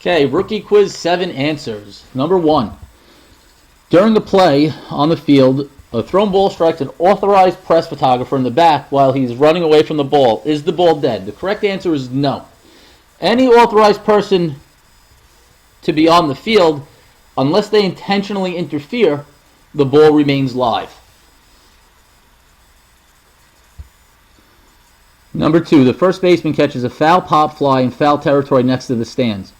Okay, rookie quiz 7 answers. Number 1. During a play on the field, a thrown ball strikes an authorized press photographer in the back while he's running away from the ball. Is the ball dead? The correct answer is no. Any authorized person to be on the field, unless they intentionally interfere, the ball remains live. Number 2. The first baseman catches a foul pop fly in foul territory next to the stands.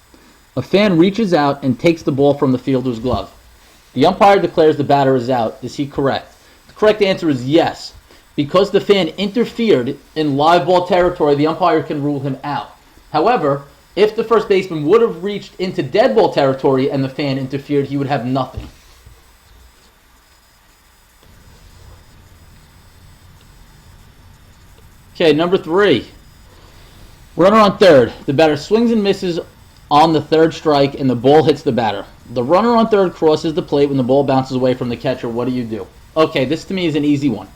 A fan reaches out and takes the ball from the fielder's glove. The umpire declares the batter is out. Is he correct? The correct answer is yes. Because the fan interfered in live ball territory, the umpire can rule him out. However, if the first baseman would have reached into dead ball territory and the fan interfered, he would have nothing. Okay, number 3. Runner on third. The batter swings and misses on the third strike and the ball hits the batter. The runner on third crosses the plate when the ball bounces away from the catcher. What do you do? Okay, this to me is an easy one.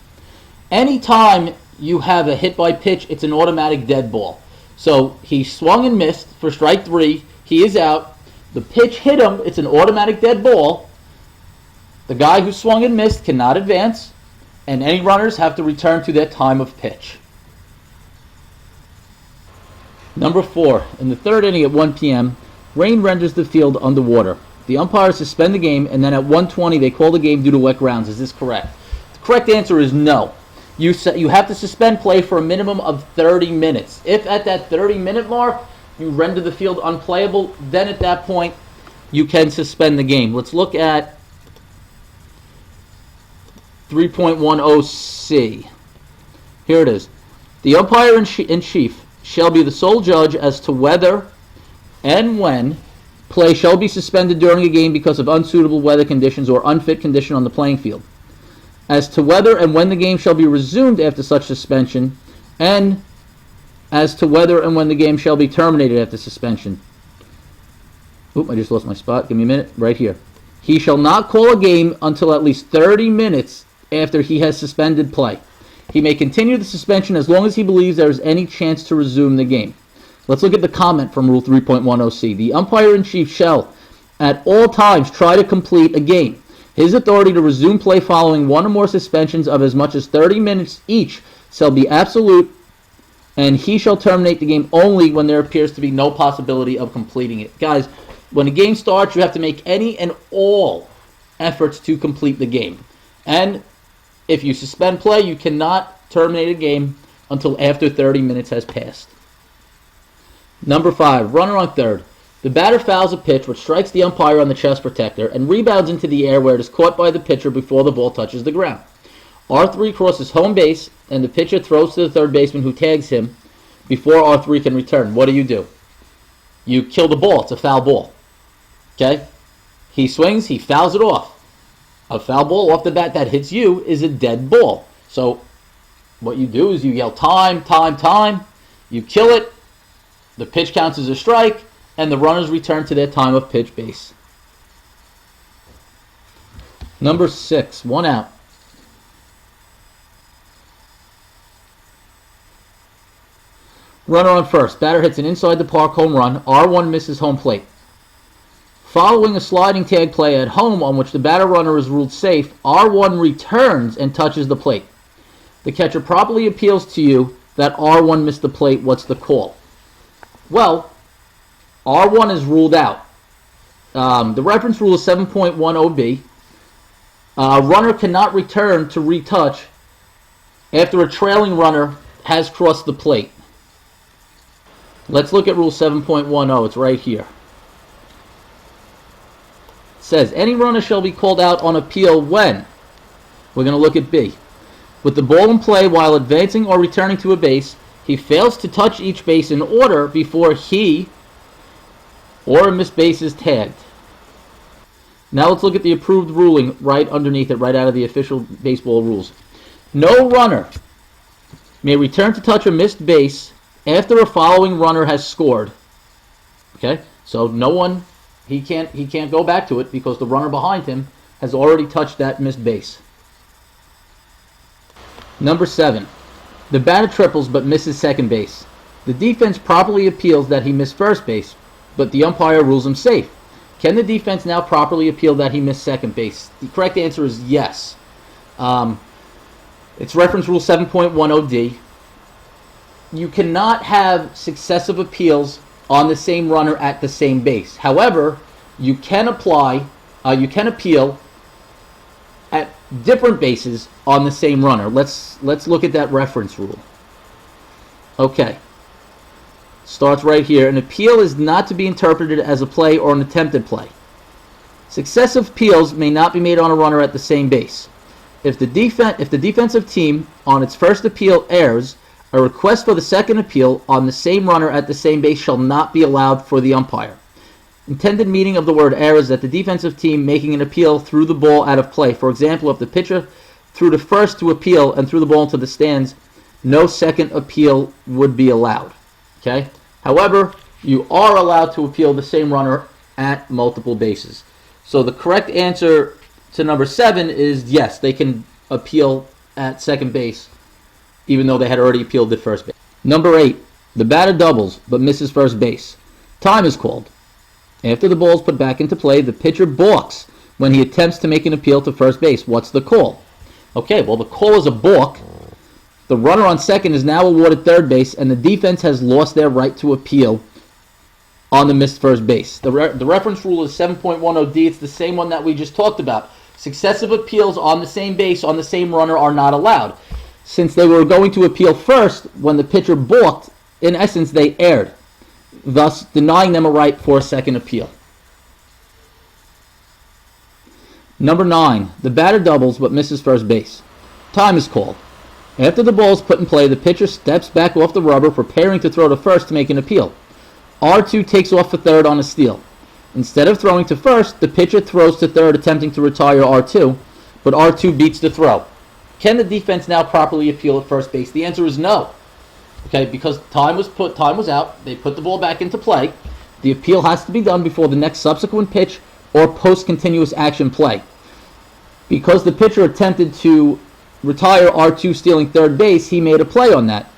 Anytime you have a hit by pitch, it's an automatic dead ball. So he swung and missed for strike 3. He is out. The pitch hit him. It's an automatic dead ball. The guy who swung and missed cannot advance, and any runners have to return to their time of pitch. Number 4. In the third inning at 1 p.m., rain renders the field underwater. The umpires suspend the game, and then at 1:20 they call the game due to wet grounds. Is this correct? The correct answer is no. You have to suspend play for a minimum of 30 minutes. If at that 30-minute mark you render the field unplayable, then at that point you can suspend the game. Let's look at 3.10c. Here it is. The umpire in chief shall be the sole judge as to whether and when play shall be suspended during a game because of unsuitable weather conditions or unfit condition on the playing field, as to whether and when the game shall be resumed after such suspension, and as to whether and when the game shall be terminated after suspension. Oop, I just lost my spot. Give me a minute. Right here. He shall not call a game until at least 30 minutes after he has suspended play. He may continue the suspension as long as he believes there is any chance to resume the game. Let's look at the comment from Rule 3.10c. The umpire-in-chief shall, at all times, try to complete a game. His authority to resume play following one or more suspensions of as much as 30 minutes each shall be absolute, and he shall terminate the game only when there appears to be no possibility of completing it. Guys, when a game starts, you have to make any and all efforts to complete the game. And if you suspend play, you cannot terminate a game until after 30 minutes has passed. Number 5, runner on third. The batter fouls a pitch which strikes the umpire on the chest protector and rebounds into the air where it is caught by the pitcher before the ball touches the ground. R3 crosses home base and the pitcher throws to the third baseman who tags him before R3 can return. What do? You kill the ball. It's a foul ball. Okay? He swings, he fouls it off. A foul ball off the bat that hits you is a dead ball. So what you do is you yell time, time, time. You kill it. The pitch counts as a strike, and the runners return to their time of pitch base. Number 6, 1 out. Runner on first. Batter hits an inside the park home run. R1 misses home plate. Following a sliding tag play at home on which the batter runner is ruled safe, R1 returns and touches the plate. The catcher properly appeals to you that R1 missed the plate. What's the call? Well, R1 is ruled out. The reference rule is 7.10b. Runner cannot return to retouch after a trailing runner has crossed the plate. Let's look at Rule 7.10. It's right here. It says, any runner shall be called out on appeal when, we're going to look at B, with the ball in play while advancing or returning to a base, he fails to touch each base in order before he or a missed base is tagged. Now let's look at the approved ruling right underneath it, right out of the official baseball rules. No runner may return to touch a missed base after a following runner has scored. Okay, so no one, he can't go back to it because the runner behind him has already touched that missed base. Number 7. The batter triples but misses second base. The defense properly appeals that he missed first base, but the umpire rules him safe. Can the defense now properly appeal that he missed second base? The correct answer is yes. It's reference rule 7.10D. You cannot have successive appeals on the same runner at the same base. However, you can appeal at different bases on the same runner. Let's look at that reference rule. Okay. Starts right here. An appeal is not to be interpreted as a play or an attempted play. Successive appeals may not be made on a runner at the same base. If the defensive team on its first appeal errs, a request for the second appeal on the same runner at the same base shall not be allowed for the umpire. Intended meaning of the word err is that the defensive team making an appeal threw the ball out of play. For example, if the pitcher threw the first to appeal and threw the ball into the stands, no second appeal would be allowed. Okay? However, you are allowed to appeal the same runner at multiple bases. So the correct answer to number 7 is yes, they can appeal at second base even though they had already appealed at first base. Number 8, the batter doubles but misses first base. Time is called. After the ball is put back into play, the pitcher balks when he attempts to make an appeal to first base. What's the call? Okay, well, the call is a balk. The runner on second is now awarded third base, and the defense has lost their right to appeal on the missed first base. The reference rule is 7.10D. It's the same one that we just talked about. Successive appeals on the same base, on the same runner, are not allowed. Since they were going to appeal first, when the pitcher balked, in essence, they erred, thus denying them a right for a second appeal. Number 9, the batter doubles but misses first base. Time is called. After the ball is put in play, the pitcher steps back off the rubber, preparing to throw to first to make an appeal. R2 takes off for third on a steal. Instead of throwing to first, the pitcher throws to third, attempting to retire R2, but R2 beats the throw. Can the defense now properly appeal at first base? The answer is no. Okay, because time was out. They put the ball back into play. The appeal has to be done before the next subsequent pitch or post-continuous action play. Because the pitcher attempted to retire R2 stealing third base, he made a play on that.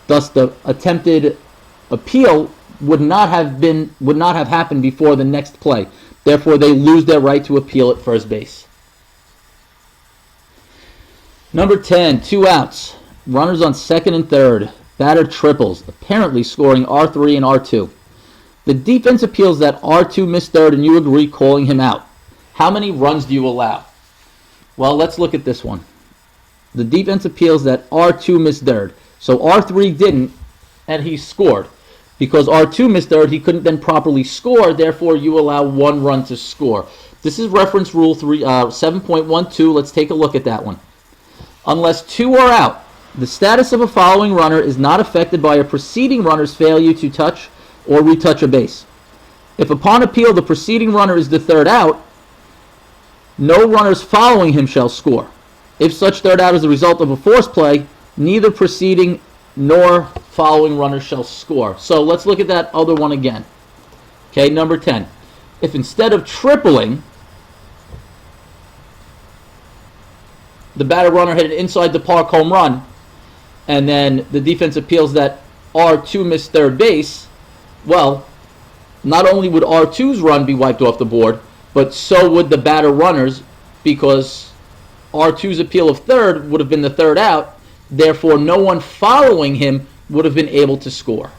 Thus, the attempted appeal would not have happened before the next play. Therefore, they lose their right to appeal at first base. Number 10, 2 outs. Runners on second and third. Batter triples, apparently scoring R3 and R2. The defense appeals that R2 missed third, and you agree, calling him out. How many runs do you allow? Well, let's look at this one. The defense appeals that R2 missed third. So R3 didn't, and he scored. Because R2 missed third, he couldn't then properly score, therefore you allow 1 run to score. This is reference rule 7.12. Let's take a look at that one. Unless 2 are out, the status of a following runner is not affected by a preceding runner's failure to touch or retouch a base. If upon appeal the preceding runner is the third out, no runners following him shall score. If such third out is the result of a forced play, neither preceding nor following runner shall score. So let's look at that other one again. Okay, number 10. If instead of tripling, the batter runner hit an inside the park home run, and then the defense appeals that R2 missed third base, well, not only would R2's run be wiped off the board, but so would the batter runners, because R2's appeal of third would have been the third out. Therefore, no one following him would have been able to score.